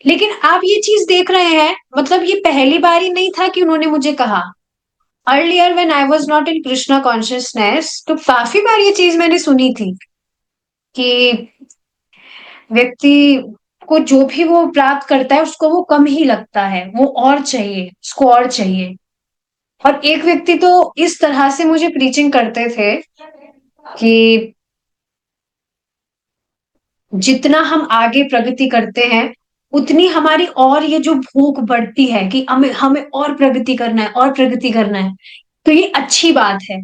लेकिन आप ये चीज देख रहे हैं, मतलब ये पहली बार ही नहीं था कि उन्होंने मुझे कहा। Earlier when I was not in Krishna consciousness, तो काफी बार ये चीज मैंने सुनी थी कि व्यक्ति को जो भी वो प्राप्त करता है उसको वो कम ही लगता है, वो और चाहिए, उसको और चाहिए। और एक व्यक्ति तो इस तरह से मुझे प्रीचिंग करते थे कि जितना हम आगे प्रगति करते हैं, उतनी हमारी और ये जो भूख बढ़ती है कि हमें हमें और प्रगति करना है, और प्रगति करना है। तो ये अच्छी बात है।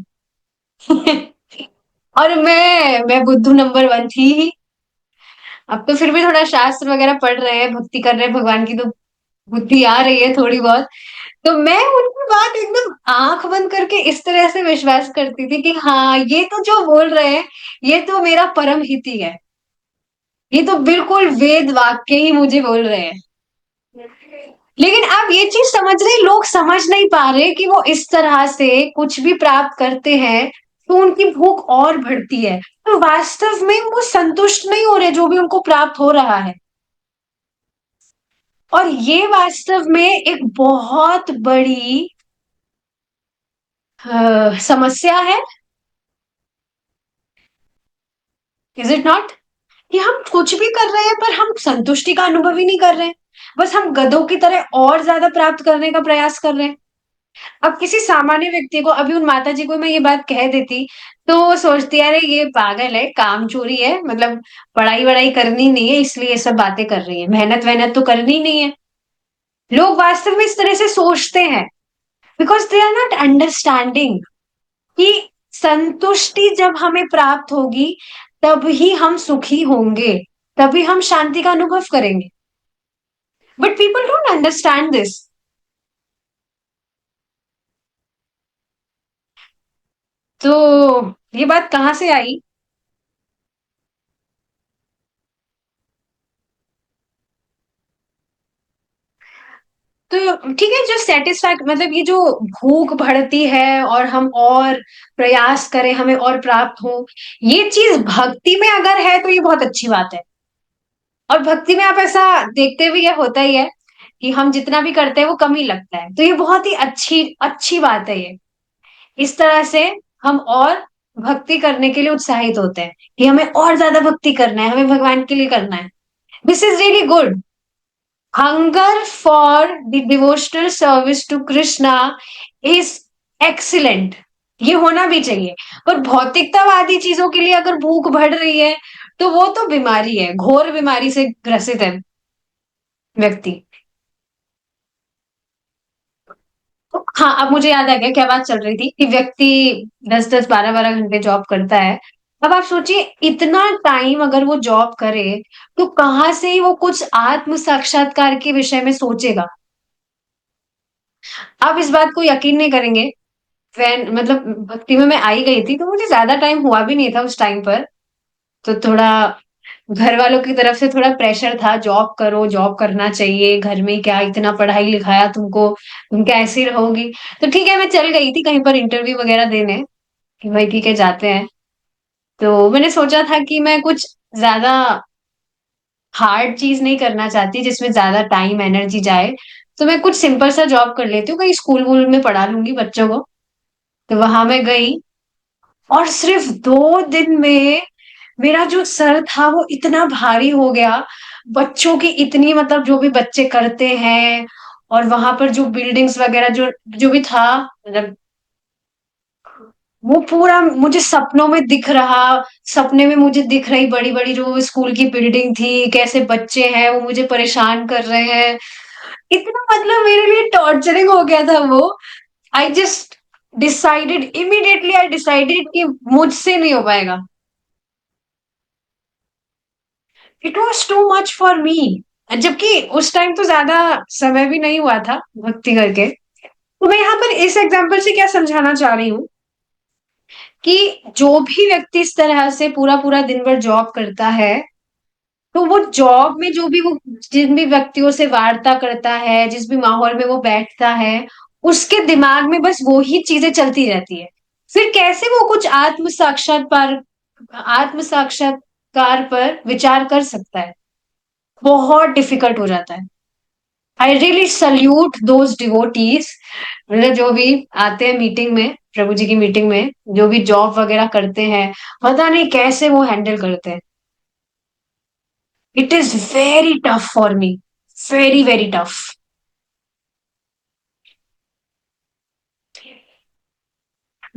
और मैं बुद्धू नंबर वन थी ही। अब तो फिर भी थोड़ा शास्त्र वगैरह पढ़ रहे हैं, भक्ति कर रहे हैं भगवान की, तो बुद्धि आ रही है थोड़ी बहुत। तो मैं उनकी बात एकदम आंख बंद करके इस तरह से विश्वास करती थी कि हाँ, ये तो जो बोल रहे हैं, ये तो मेरा परम हित ही है। ये तो बिल्कुल वेद वाक्य ही मुझे बोल रहे हैं। लेकिन आप ये चीज समझ रहे, लोग समझ नहीं पा रहे कि वो इस तरह से कुछ भी प्राप्त करते हैं तो उनकी भूख और बढ़ती है, तो वास्तव में वो संतुष्ट नहीं हो रहे जो भी उनको प्राप्त हो रहा है। और ये वास्तव में एक बहुत बड़ी समस्या है। Is it not? कि हम कुछ भी कर रहे हैं पर हम संतुष्टि का अनुभव ही नहीं कर रहे हैं। बस हम गधों की तरह और ज्यादा प्राप्त करने का प्रयास कर रहे हैं। अब किसी सामान्य व्यक्ति को, अभी उन माता जी को मैं ये बात कह देती, तो वो सोचती है, अरे ये पागल है, काम चोरी है, मतलब पढ़ाई वढ़ाई करनी नहीं है इसलिए ये सब बातें कर रही है, मेहनत वहनत तो करनी नहीं है। लोग वास्तव में इस तरह से सोचते हैं, because they are not understanding कि संतुष्टि जब हमें प्राप्त होगी, तब ही हम सुखी होंगे, तभी हम शांति का अनुभव करेंगे। But people don't understand this. तो ये बात कहाँ से आई? तो ठीक है, जो सेटिस्फैक्ट, मतलब ये जो भूख बढ़ती है और हम और प्रयास करें, हमें और प्राप्त हो, ये चीज भक्ति में अगर है तो ये बहुत अच्छी बात है। और भक्ति में आप ऐसा देखते भी, ये होता ही है कि हम जितना भी करते हैं वो कम ही लगता है, तो ये बहुत ही अच्छी अच्छी बात है ये। इस तरह से हम और भक्ति करने के लिए उत्साहित होते हैं कि हमें और ज्यादा भक्ति करना है, हमें भगवान के लिए करना है। This is really good. Hunger for the devotional service to Krishna is excellent. ये होना भी चाहिए। पर भौतिकतावादी चीजों के लिए अगर भूख बढ़ रही है, तो वो तो बीमारी है, घोर बीमारी से ग्रसित है व्यक्ति। तो हाँ, अब मुझे याद आ गया क्या बात चल रही थी, कि व्यक्ति 10-10 12-12 घंटे जॉब करता है। अब आप सोचिए, इतना टाइम अगर वो जॉब करे, तो कहाँ से ही वो कुछ आत्म साक्षात्कार के विषय में सोचेगा। आप इस बात को यकीन नहीं करेंगे, मतलब भक्ति में मैं आई गई थी तो मुझे ज्यादा टाइम हुआ भी नहीं था उस टाइम पर। तो थोड़ा घर वालों की तरफ से थोड़ा प्रेशर था, जॉब करो, जॉब करना चाहिए, घर में क्या इतना पढ़ाई लिखाया तुमको, तुम कैसी रहोगी। तो ठीक है, मैं चल गई थी कहीं पर इंटरव्यू वगैरह देने, कि भाई ठीक है जाते हैं। तो मैंने सोचा था कि मैं कुछ ज्यादा हार्ड चीज नहीं करना चाहती जिसमें ज्यादा टाइम एनर्जी जाए। तो मैं कुछ सिंपल सा जॉब कर लेती हूँ, कहीं स्कूल वूल में पढ़ा लूंगी बच्चों को। तो वहां मैं गई, और सिर्फ 2 दिन में मेरा जो सर था वो इतना भारी हो गया। बच्चों की इतनी, मतलब जो भी बच्चे करते हैं, और वहां पर जो बिल्डिंग्स वगैरह जो जो भी था, मतलब वो पूरा मुझे सपनों में दिख रहा। सपने में मुझे दिख रही बड़ी बड़ी जो स्कूल की बिल्डिंग थी, कैसे बच्चे हैं वो मुझे परेशान कर रहे हैं। इतना, मतलब मेरे लिए टॉर्चरिंग हो गया था वो। I just decided, immediately I decided कि मुझसे नहीं हो पाएगा। It was too much for me. जबकि उस टाइम तो ज्यादा समय भी नहीं हुआ था भक्ति करके। तो मैं यहाँ पर इस एग्जाम्पल से क्या समझाना चाह रही हूँ कि जो भी व्यक्ति इस तरह से पूरा पूरा दिन भर जॉब करता है, तो वो जॉब में जो भी वो जिन भी व्यक्तियों से वार्ता करता है, जिस भी माहौल में वो बैठता है, उसके दिमाग में बस वो ही चीजें चलती रहती है। फिर कैसे वो कुछ आत्म साक्षात्कार पर विचार कर सकता है? बहुत डिफिकल्ट हो जाता है। I really salute those devotees, मतलब जो भी आते हैं मीटिंग में, प्रभु जी की मीटिंग में, जो भी जॉब वगैरह करते हैं, पता नहीं कैसे वो हैंडल करते हैं। It is very tough for me, very very tough.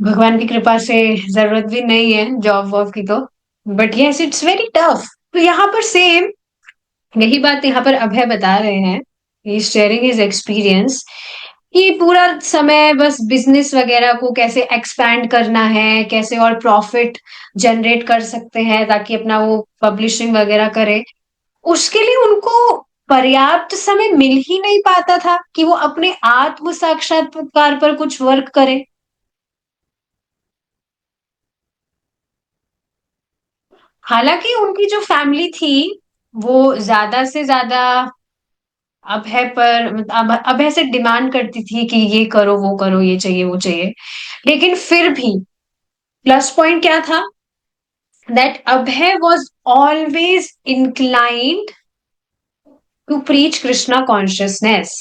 भगवान की कृपा से जरूरत भी नहीं है जॉब वॉब की तो, but yes it's very tough. तो यहाँ पर सेम यही बात यहाँ पर अभय बता रहे हैं, ही शेयरिंग हिज एक्सपीरियंस कि पूरा समय बस बिजनेस वगैरह को कैसे एक्सपैंड करना है, कैसे और प्रॉफिट जनरेट कर सकते हैं ताकि अपना वो पब्लिशिंग वगैरह करे। उसके लिए उनको पर्याप्त समय मिल ही नहीं पाता था कि वो अपने आत्म साक्षात्कार पर कुछ वर्क करें। हालांकि उनकी जो फैमिली थी वो ज्यादा से ज्यादा अभय से डिमांड करती थी कि ये करो वो करो, ये चाहिए वो चाहिए। लेकिन फिर भी प्लस पॉइंट क्या था, that Abhay was always inclined to preach Krishna consciousness.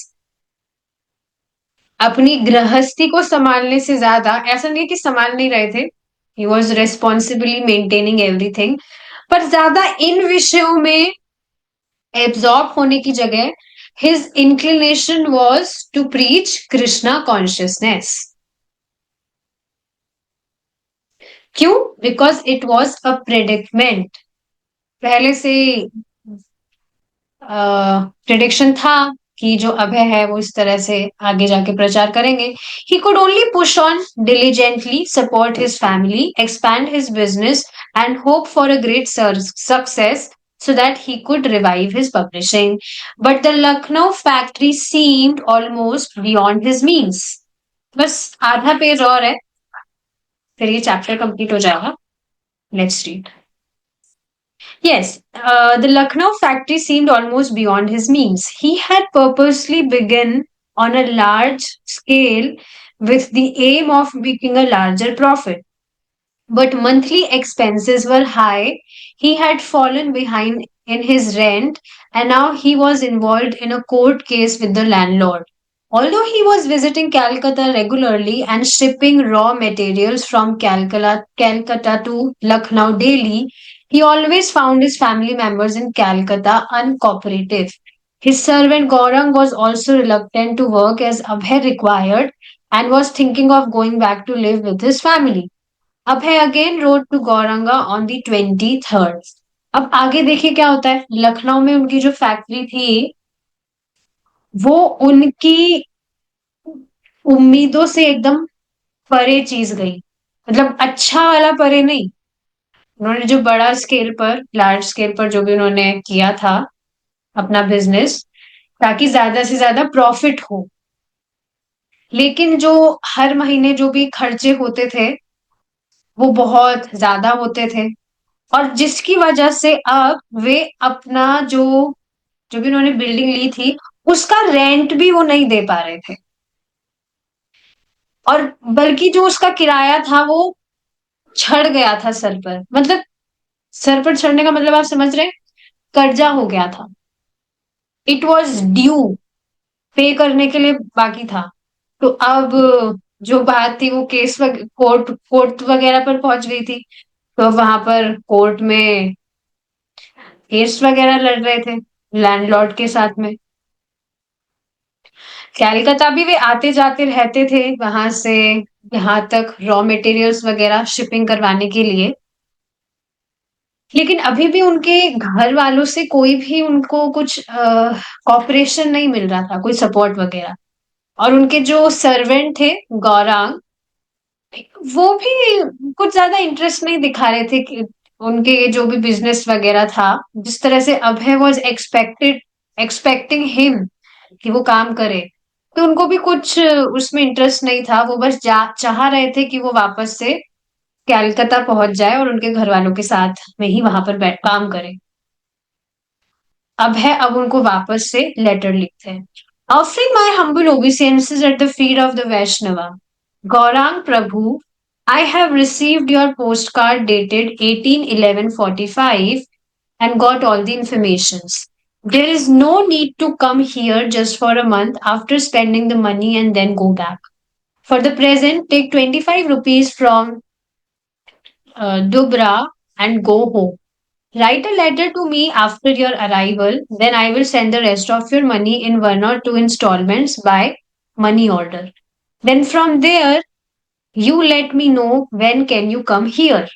अपनी गृहस्थी को संभालने से ज्यादा, ऐसा नहीं कि संभाल नहीं रहे थे, he was responsibly maintaining everything, पर ज्यादा इन विषयों में एब्जॉर्ब होने की जगह his inclination was to preach Krishna consciousness. क्यों? Because it was a predicament. पहले से प्रिडिक्शन था कि जो अभय है वो इस तरह से आगे जाके प्रचार करेंगे। He could only push on diligently, support his family, expand his business and hope for a great success so that he could revive his publishing. But the Lucknow factory seemed almost beyond his means. बस आधा page और है, फिर ये chapter complete हो जाएगा। Let's read. Yes, the Lucknow factory seemed almost beyond his means. He had purposely begun on a large scale with the aim of making a larger profit. But monthly expenses were high. He had fallen behind in his rent, and now he was involved in a court case with the landlord. Although he was visiting Calcutta regularly and shipping raw materials from Calcutta to Lucknow daily, he always found his family members in Calcutta uncooperative. His servant Gaurang was also reluctant to work as Abhay required and was thinking of going back to live with his family. Abhay again rode to Gauranga on the 23rd। अब आगे देखिए क्या होता है। लखनऊ में उनकी जो factory थी वो उनकी उम्मीदों से एकदम परे चीज गई, मतलब अच्छा वाला परे नहीं। उन्होंने जो बड़ा स्केल पर, लार्ज स्केल पर जो भी उन्होंने किया था अपना बिजनेस, ताकि ज्यादा से ज्यादा प्रॉफिट हो, लेकिन जो हर महीने जो भी खर्चे होते थे वो बहुत ज्यादा होते थे। और जिसकी वजह से अब वे अपना जो जो भी उन्होंने बिल्डिंग ली थी उसका रेंट भी वो नहीं दे पा रहे थे, और बल्कि जो उसका किराया था वो चढ़ गया था सर पर। मतलब सर पर चढ़ने का मतलब आप समझ रहे हैं, कर्जा हो गया था। इट वॉज ड्यू, पे करने के लिए बाकी था। तो अब जो बात थी वो कोर्ट वगैरह पर पहुंच गई थी। तो वहां पर कोर्ट में केस वगैरह लड़ रहे थे लैंडलॉर्ड के साथ में। कैलकाता भी वे आते जाते रहते थे वहां से यहाँ तक रॉ मटेरियल्स वगैरह शिपिंग करवाने के लिए। लेकिन अभी भी उनके घर वालों से कोई भी उनको कुछ कॉपरेशन नहीं मिल रहा था, कोई सपोर्ट वगैरह। और उनके जो सर्वेंट थे गौरांग, वो भी कुछ ज्यादा इंटरेस्ट नहीं दिखा रहे थे कि उनके जो भी बिजनेस वगैरह था, जिस तरह से अभय वॉज एक्सपेक्टिंग हिम कि वो काम करे, तो उनको भी कुछ उसमें इंटरेस्ट नहीं था, वो बस चाह रहे थे कि वो वापस से कैलकाता पहुंच जाए और उनके घर वालों के साथ में ही वहां पर बैठ काम करे। अब उनको वापस से लेटर लिखते हैं। Offering my humble obeisances at the feet of the Vaishnava. Gaurang Prabhu, I have received your postcard dated 18/11/45 and got all the informations. There is no need to come here just for a month after spending the money and then go back. For the present, take 25 rupees from Dubra and go home. Write a letter to me after your arrival, then I will send the rest of your money in one or two installments by money order. Then from there, you let me know when can you come here.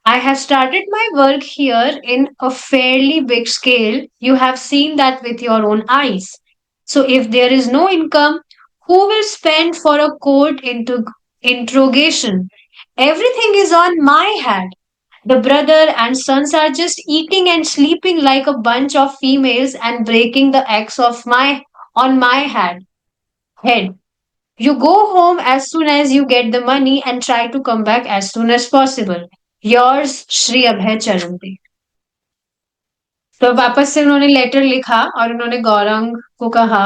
I have started my work here in a fairly big scale. You have seen that with your own eyes. So if there is no income, who will spend for a court interrogation? Everything is on my head. The brother and sons are just eating and sleeping like a bunch of females and breaking the eggs of my on my head. You go home as soon as you get the money and try to come back as soon as possible. Yours, Shri Abhay चरंती। तो वापस से उन्होंने letter लिखा और उन्होंने गौरंग को कहा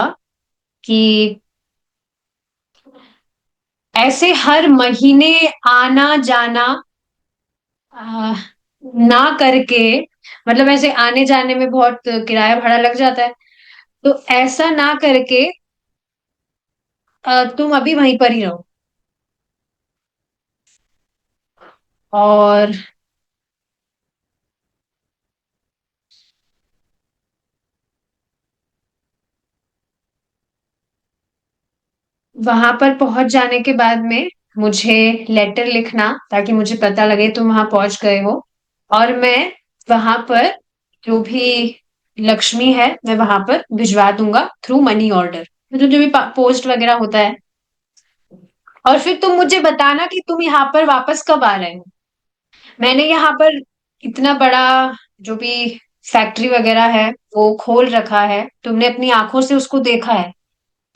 कि ऐसे हर महीने आना जाना आ, ना करके, मतलब ऐसे आने जाने में बहुत किराया भाड़ा लग जाता है, तो ऐसा ना करके तुम अभी वहीं पर ही रहो। और वहां पर पहुंच जाने के बाद में मुझे लेटर लिखना ताकि मुझे पता लगे तुम वहां पहुंच गए हो, और मैं वहां पर जो भी लक्ष्मी है मैं वहां पर भिजवा दूंगा थ्रू मनी ऑर्डर, मतलब जो भी पोस्ट वगैरह होता है। और फिर तुम मुझे बताना कि तुम यहाँ पर वापस कब आ रहे हो। मैंने यहाँ पर इतना बड़ा जो भी फैक्ट्री वगैरह है वो खोल रखा है, तुमने अपनी आंखों से उसको देखा है।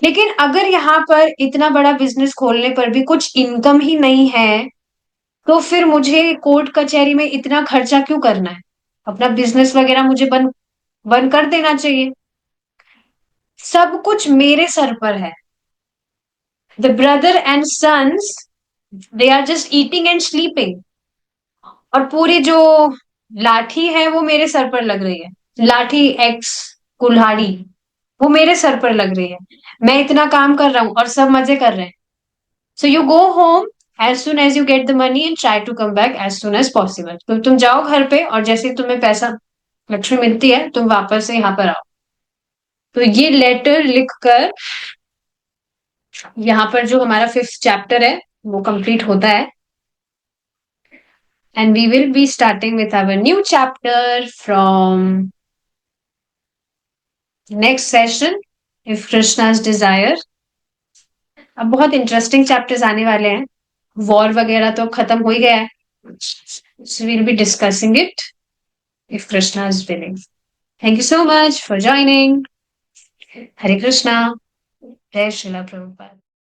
लेकिन अगर यहाँ पर इतना बड़ा बिजनेस खोलने पर भी कुछ इनकम ही नहीं है, तो फिर मुझे कोर्ट कचहरी में इतना खर्चा क्यों करना है। अपना बिजनेस वगैरह मुझे बंद बंद कर देना चाहिए। सब कुछ मेरे सर पर है। The brother and sons, they are just eating and sleeping. और पूरी जो लाठी है वो मेरे सर पर लग रही है। लाठी एक्स कुल्हाड़ी वो मेरे सर पर लग रही है। मैं इतना काम कर रहा हूं और सब मजे कर रहे हैं। So you go home as soon as you get the money and try to come back as soon as possible. तो तुम जाओ घर पे और जैसे ही तुम्हें पैसा लक्ष्मी मिलती है तुम वापस से यहाँ पर आओ। तो ये लेटर लिखकर यहाँ पर जो हमारा 5th चैप्टर है वो कंप्लीट होता है। And we will be starting with our new chapter from next session, if Krishna's desire. अब बहुत इंटरेस्टिंग चैप्टर्स आने वाले हैं। वॉर वगैरह तो खत्म हो ही गया है, so we'll be discussing it if Krishna is willing. Thank you so much for joining. Hare Krishna. Jai Srila Prabhupada.